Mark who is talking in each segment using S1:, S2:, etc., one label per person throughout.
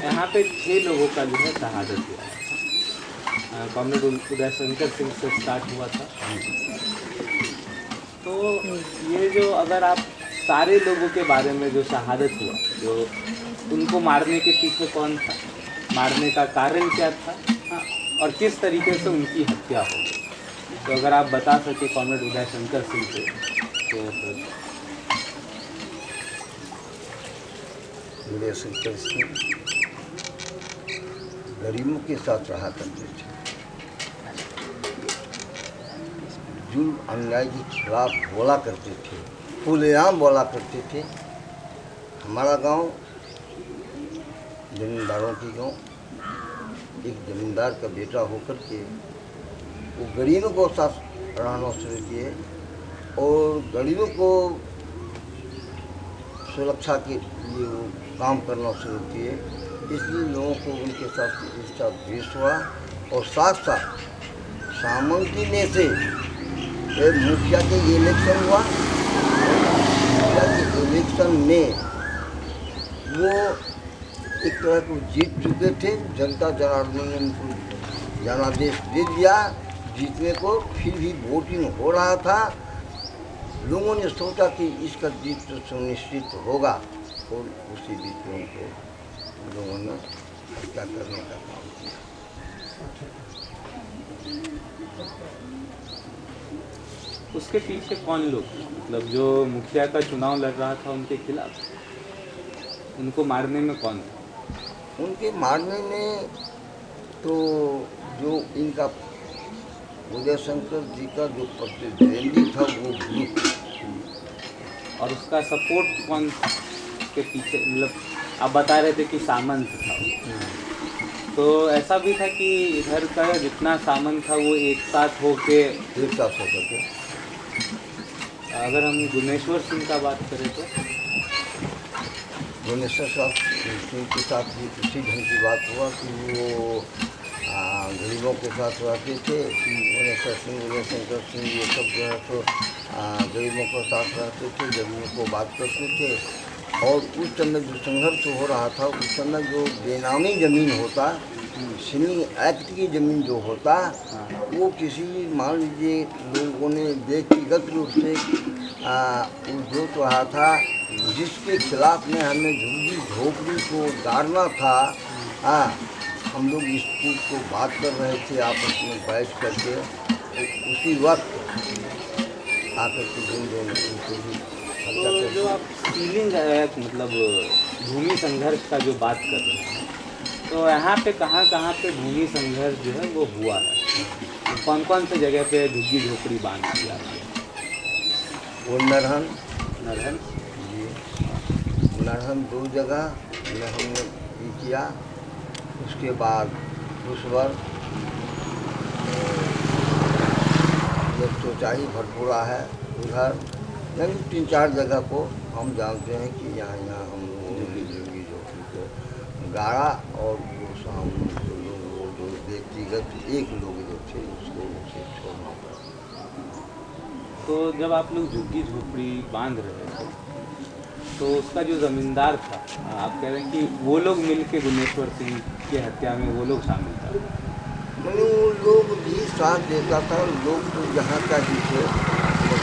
S1: यहाँ पे 6 लोगों का जो है शहादत हुआ। कॉमरेड उदय शंकर सिंह से स्टार्ट हुआ था। तो ये जो अगर आप सारे लोगों के बारे में जो शहादत हुआ, जो उनको मारने के पीछे कौन था, मारने का कारण क्या था, हाँ, और किस तरीके से उनकी हत्या हो गई, तो अगर आप बता सके कॉमरेड उदय शंकर सिंह से तो फिर।
S2: उदय शंकर सिंह गरीबों के साथ रहा करते थे, जुल्म अन्याय के खिलाफ बोला करते थे, खुलेआम बोला करते थे। हमारा गांव जमींदारों की गांव, एक जमींदार का बेटा होकर के वो गरीबों को साथ रहना शुरू किए और गरीबों को सुरक्षा के लिए वो काम करना शुरू किए। इसलिए लोगों को उनके साथ इसका द्वेष हुआ और साथ साथ सामंती में से मुखिया के इलेक्शन हुआ। मुखिया के इलेक्शन में वो एक तरह को जीत चुके थे, जनता जनार्दन ने उनको जनादेश दे दिया जीतने को, फिर भी वोटिंग हो रहा था। लोगों ने सोचा कि इसका जीत तो सुनिश्चित होगा और उसी बीच में उनको लोगों ने हत्या करने का काम किया।
S1: उसके पीछे कौन लोग, मतलब जो मुखिया का चुनाव लड़ रहा था उनके खिलाफ, उनको मारने में कौन था?
S2: उनके मारने में तो जो इनका उदय शंकर जी का जो प्रतिद्वंदी था वो ग्रुप,
S1: और उसका सपोर्ट कौन के पीछे, मतलब आप बता रहे थे कि सामंत था, तो ऐसा भी था कि इधर का जितना सामंत था वो एक साथ होके अगर हम गुनेश्वर सिंह का बात करें तो
S2: गुनेश्वर सिंह के साथ भी उसी ढंग की बात हुआ कि वो गरीबों के साथ रहते थे। गुनेश्वर सिंह, उदय शंकर सिंह ये सब जो है तो गरीबों के साथ रहते थे, गरीबों को बात करते थे। और उस समय जो संघर्ष हो रहा था, उस समय जो बेनामी ज़मीन होता, सीलिंग एक्ट की ज़मीन जो होता, वो किसी मान लीजिए लोगों ने व्यक्तिगत रूप से उद्योग रहा था, जिसके खिलाफ में हमें झुग्गी झोपड़ी को गाड़ना था। हम लोग इस चीज़ को बात कर रहे थे आपस में बैठ करके, उसी वक्त आकर के जिन दोनों उनको भी हत्या कर।
S1: जो आप सीलिंग मतलब भूमि संघर्ष का जो बात कर रहे हैं, तो यहाँ पे कहाँ पे भूमि संघर्ष जो है वो हुआ है, कौन कौन से जगह पे झुग्गी झोपड़ी बांध दिया?
S2: वो नरहन
S1: जी,
S2: नरहन 2 जगह में हमने किया। उसके बाद दूसवर जब सोचाई भटपूरा है उधर, यानी 3-4 जगह को हम जानते हैं कि यहाँ हम झुग्गी झोपड़ी को गाड़ा और वो सामने जो लोग वो जो व्यक्तिगत एक लोग जो थे उसको उसे छोड़ना पड़ा।
S1: तो जब आप लोग झुग्गी झोपड़ी बांध रहे थे तो उसका जो ज़मींदार था, आप कह रहे हैं कि वो लोग मिल के गुनेश्वर सिंह की हत्या में वो लोग शामिल था?
S2: मैंने वो लोग भी साथ देता था। लोग तो यहाँ का ही थे,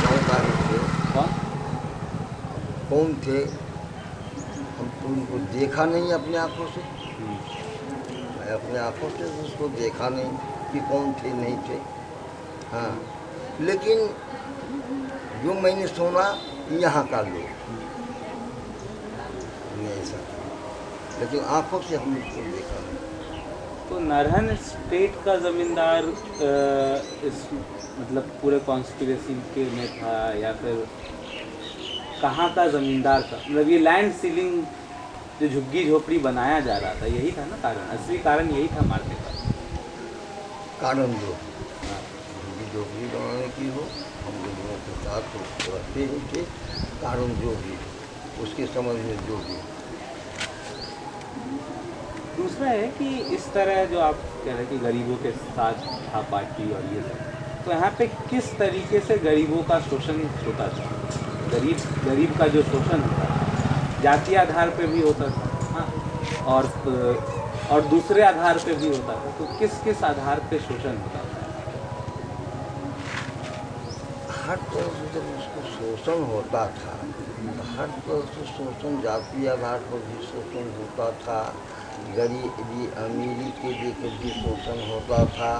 S2: गाँव का ही थे। कौन थे हम तो उनको देखा नहीं अपने आँखों से, मैं अपने आँखों से उसको देखा नहीं कि कौन थे नहीं थे। हाँ, लेकिन जो मैंने सुना यहाँ का लोग ऐसा, लेकिन आँखों से हमने उसको देखा नहीं।
S1: तो नरहन स्टेट का ज़मींदार इस मतलब पूरे कॉन्स्पिरेसी के में था, या फिर कहाँ का ज़मींदार था? मतलब ये लैंड सीलिंग जो झुग्गी झोपड़ी बनाया जा रहा था, यही था ना कारण, असली कारण यही था मारने का?
S2: कारण जो झुग्गी झोपड़ी बनाने की हो, हम लोगों के साथ तो रहते ही थे। कारण जो भी उसके समझ में जो भी।
S1: दूसरा है कि इस तरह जो आप कह रहे हैं कि गरीबों के साथ था पार्टी और ये सब, तो यहाँ पे किस तरीके से गरीबों का शोषण होता था? गरीब का जो शोषण होता था जातीय आधार पे भी होता था, हाँ, और दूसरे आधार पे भी होता था। तो किस किस आधार पे शोषण होता था?
S2: हर तरह से जब उसको शोषण होता था तो हर तरह से शोषण, जातीय आधार पर भी शोषण होता था, गरीबी अमीरी के लेकर भी शोषण होता था,